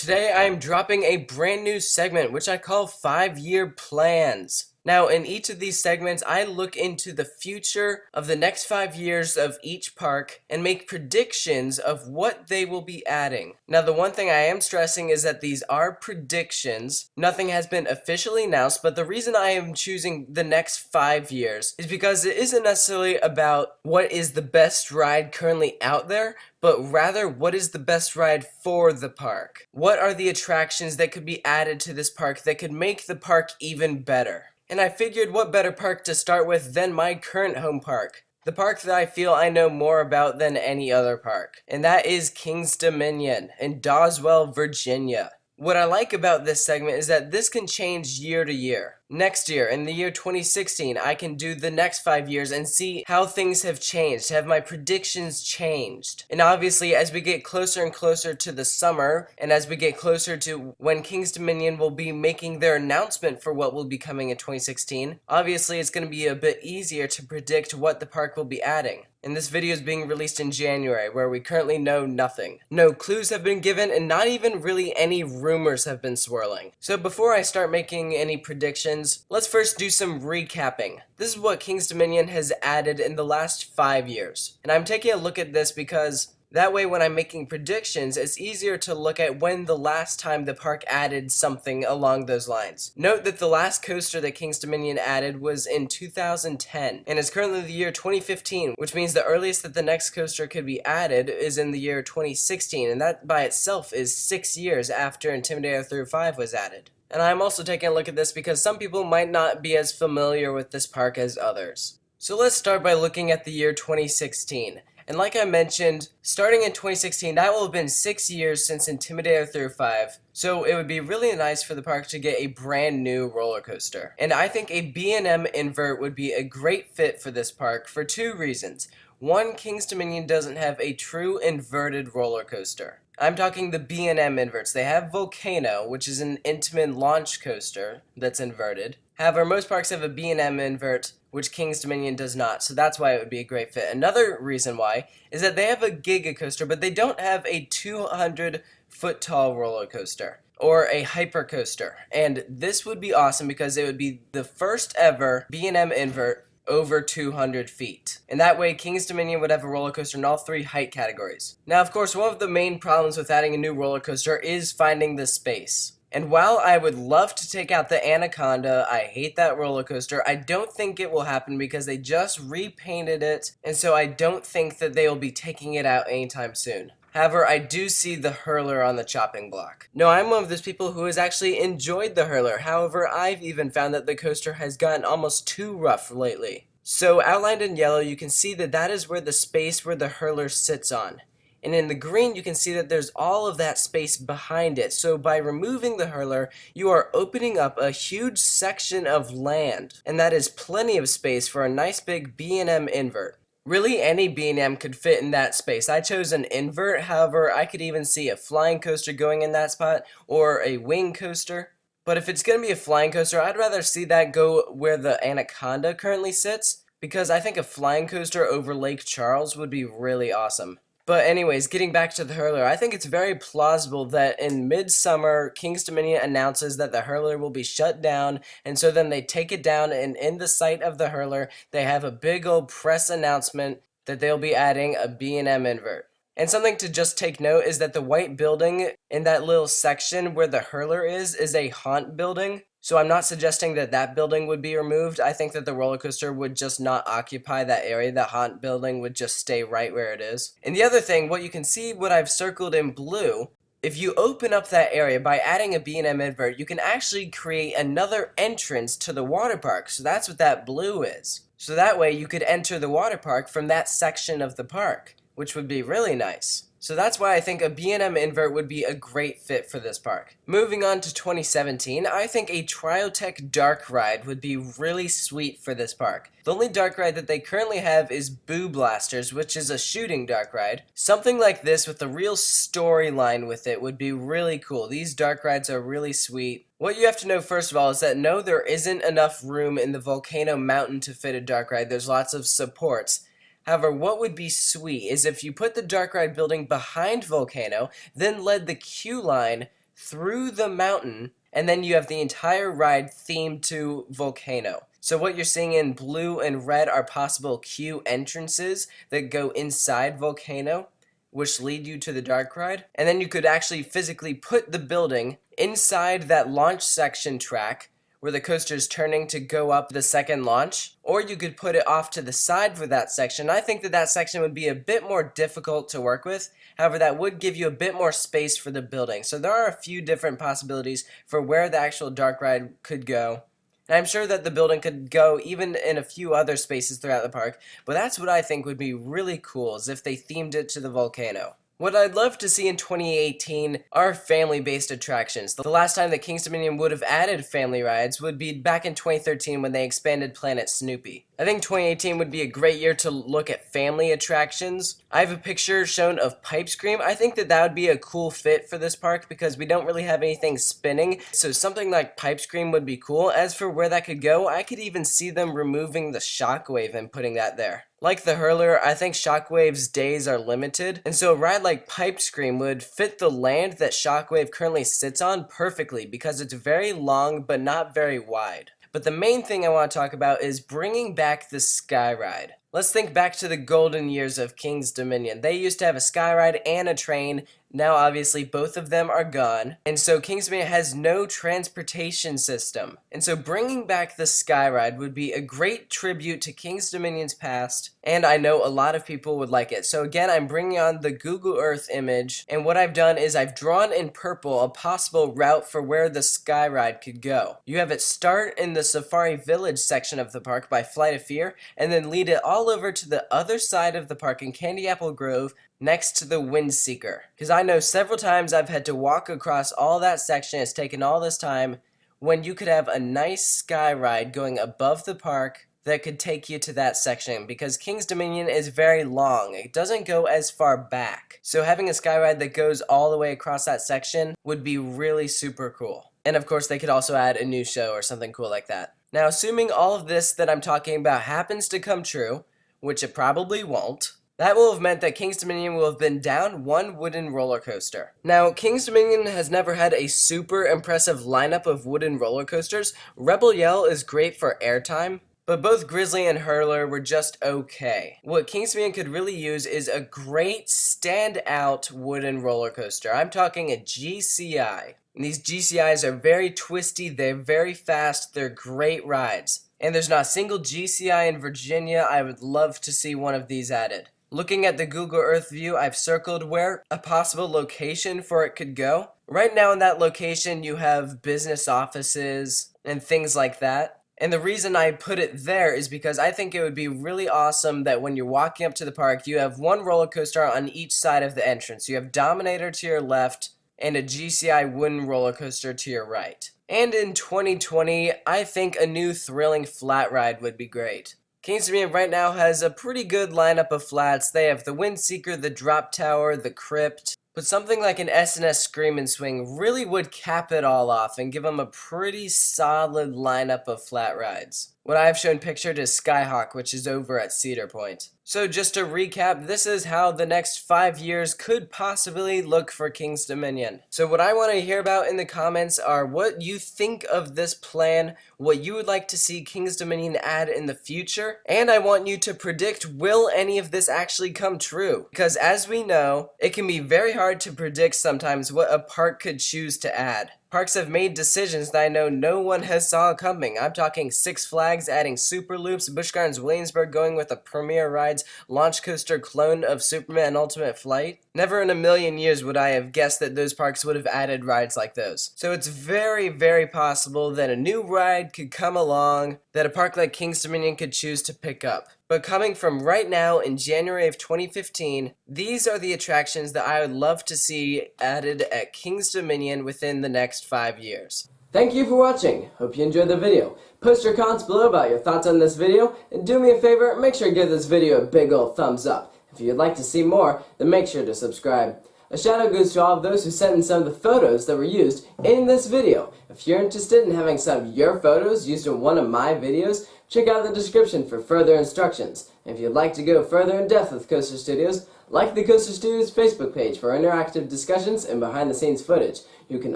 Today I am dropping a brand new segment which I call 5-Year Plans. Now in each of these segments I look into the future of the next 5 years of each park and make predictions of what they will be adding. Now the one thing I am stressing is that these are predictions. Nothing has been officially announced, but the reason I am choosing the next 5 years is because it isn't necessarily about what is the best ride currently out there, but rather what is the best ride for the park. What are the attractions that could be added to this park that could make the park even better? And I figured what better park to start with than my current home park. The park that I feel I know more about than any other park. And that is King's Dominion in Doswell, Virginia. What I like about this segment is that this can change year to year. Next year, in the year 2016, I can do the next 5 years and see how things have changed. Have my predictions changed? And obviously, as we get closer and closer to the summer, and as we get closer to when King's Dominion will be making their announcement for what will be coming in 2016, obviously it's going to be a bit easier to predict what the park will be adding. And this video is being released in January, where we currently know nothing. No clues have been given, and not even really any rumors have been swirling. So before I start making any predictions, let's first do some recapping. This is what King's Dominion has added in the last 5 years. And I'm taking a look at this because that way when I'm making predictions, it's easier to look at when the last time the park added something along those lines. Note that the last coaster that King's Dominion added was in 2010, and it's currently the year 2015, which means the earliest that the next coaster could be added is in the year 2016, and that by itself is 6 years after Intimidator Through 5 was added. And I'm also taking a look at this because some people might not be as familiar with this park as others. So let's start by looking at the year 2016. And like I mentioned, starting in 2016, that will have been 6 years since Intimidator Through 5, so it would be really nice for the park to get a brand new roller coaster. And I think a B&M invert would be a great fit for this park for 2 reasons. One, King's Dominion doesn't have a true inverted roller coaster. I'm talking the B&M inverts. They have Volcano, which is an Intamin launch coaster that's inverted. However, most parks have a B&M invert, which King's Dominion does not, so that's why it would be a great fit. Another reason why is that they have a Giga coaster, but they don't have a 200-foot tall roller coaster or a hyper coaster. And this would be awesome because it would be the first ever B&M invert over 200 feet. And that way, King's Dominion would have a roller coaster in all 3 height categories. Now, of course, one of the main problems with adding a new roller coaster is finding the space. And while I would love to take out the Anaconda, I hate that roller coaster, I don't think it will happen because they just repainted it, and so I don't think that they will be taking it out anytime soon. However, I do see the hurler on the chopping block. No, I'm one of those people who has actually enjoyed the hurler. However, I've even found that the coaster has gotten almost too rough lately. So outlined in yellow, you can see that that is where the space where the hurler sits on. And in the green, you can see that there's all of that space behind it. So by removing the hurler, you are opening up a huge section of land. And that is plenty of space for a nice big B&M invert. Really, any B&M could fit in that space. I chose an invert, however, I could even see a flying coaster going in that spot, or a wing coaster. But if it's going to be a flying coaster, I'd rather see that go where the Anaconda currently sits, because I think a flying coaster over Lake Charles would be really awesome. But anyways, getting back to the hurler, I think it's very plausible that in midsummer, King's Dominion announces that the hurler will be shut down, and so then they take it down, and in the site of the hurler, they have a big old press announcement that they'll be adding a B&M invert. And something to just take note is that the white building in that little section where the hurler is a haunt building. So I'm not suggesting that that building would be removed. I think that the roller coaster would just not occupy that area. The haunt building would just stay right where it is. And the other thing, what you can see, what I've circled in blue, if you open up that area by adding a B&M invert, you can actually create another entrance to the water park. So that's what that blue is. So that way you could enter the water park from that section of the park, which would be really nice. So that's why I think a B&M invert would be a great fit for this park. Moving on to 2017, I think a Triotech dark ride would be really sweet for this park. The only dark ride that they currently have is Boo Blasters, which is a shooting dark ride. Something like this with a real storyline with it would be really cool. These dark rides are really sweet. What you have to know first of all is that no, there isn't enough room in the Volcano Mountain to fit a dark ride. There's lots of supports. However, what would be sweet is if you put the dark ride building behind Volcano, then led the queue line through the mountain, and then you have the entire ride themed to Volcano. So what you're seeing in blue and red are possible queue entrances that go inside Volcano, which lead you to the dark ride. And then you could actually physically put the building inside that launch section track where the coaster is turning to go up the second launch, or you could put it off to the side for that section. I think that that section would be a bit more difficult to work with. However, that would give you a bit more space for the building. So there are a few different possibilities for where the actual dark ride could go. And I'm sure that the building could go even in a few other spaces throughout the park, but that's what I think would be really cool, is if they themed it to the Volcano. What I'd love to see in 2018 are family-based attractions. The last time that King's Dominion would have added family rides would be back in 2013 when they expanded Planet Snoopy. I think 2018 would be a great year to look at family attractions. I have a picture shown of Pipe Scream. I think that that would be a cool fit for this park because we don't really have anything spinning, so something like Pipe Scream would be cool. As for where that could go, I could even see them removing the Shockwave and putting that there. Like the Hurler, I think Shockwave's days are limited, and so a ride like Pipe Scream would fit the land that Shockwave currently sits on perfectly because it's very long but not very wide. But the main thing I want to talk about is bringing back the skyride. Let's think back to the golden years of King's Dominion. They used to have a skyride and a train. Now obviously both of them are gone, and so King's Dominion has no transportation system. And so bringing back the skyride would be a great tribute to King's Dominion's past, and I know a lot of people would like it. So again, I'm bringing on the Google Earth image, and what I've done is I've drawn in purple a possible route for where the skyride could go. You have it start in the Safari Village section of the park by Flight of Fear, and then lead it all over to the other side of the park in Candy Apple Grove, next to the Windseeker. Because I know several times I've had to walk across all that section, it's taken all this time, when you could have a nice sky ride going above the park that could take you to that section, because King's Dominion is very long. It doesn't go as far back. So having a sky ride that goes all the way across that section would be really super cool. And of course they could also add a new show or something cool like that. Now assuming all of this that I'm talking about happens to come true, which it probably won't, that will have meant that King's Dominion will have been down one wooden roller coaster. Now, King's Dominion has never had a super impressive lineup of wooden roller coasters. Rebel Yell is great for airtime, but both Grizzly and Hurler were just okay. What King's Dominion could really use is a great standout wooden roller coaster. I'm talking a GCI. And these GCIs are very twisty, they're very fast, they're great rides. And there's not a single GCI in Virginia. I would love to see one of these added. Looking at the Google Earth view, I've circled where a possible location for it could go. Right now in that location, you have business offices and things like that. And the reason I put it there is because I think it would be really awesome that when you're walking up to the park, you have one roller coaster on each side of the entrance. You have Dominator to your left and a GCI Wooden roller coaster to your right. And in 2020, I think a new thrilling flat ride would be great. King's Dominion right now has a pretty good lineup of flats. They have the Windseeker, the Drop Tower, the Crypt, but something like an S&S Screamin Swing really would cap it all off and give them a pretty solid lineup of flat rides. What I have shown pictured is Skyhawk, which is over at Cedar Point. So just to recap, this is how the next 5 years could possibly look for King's Dominion. So what I want to hear about in the comments are what you think of this plan, what you would like to see King's Dominion add in the future, and I want you to predict, will any of this actually come true? Because as we know, it can be very hard to predict sometimes what a park could choose to add. Parks have made decisions that I know no one has saw coming. I'm talking Six Flags adding Super Loops, Busch Gardens Williamsburg going with a Premier Rides launch coaster clone of Superman Ultimate Flight. Never in a million years would I have guessed that those parks would have added rides like those. So it's very, very possible that a new ride could come along that a park like King's Dominion could choose to pick up. But coming from right now in January of 2015, these are the attractions that I would love to see added at King's Dominion within the next 5 years. Thank you for watching. Hope you enjoyed the video. Post your comments below about your thoughts on this video, and do me a favor, make sure to give this video a big old thumbs up. If you'd like to see more, then make sure to subscribe. A shout out goes to all of those who sent in some of the photos that were used in this video. If you're interested in having some of your photos used in one of my videos, Check out the description for further instructions. And if you'd like to go further in depth with Coaster Studios, like the Coaster Studios Facebook page for interactive discussions and behind-the-scenes footage. You can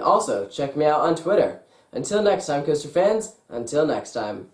also check me out on Twitter. Until next time, Coaster fans, until next time.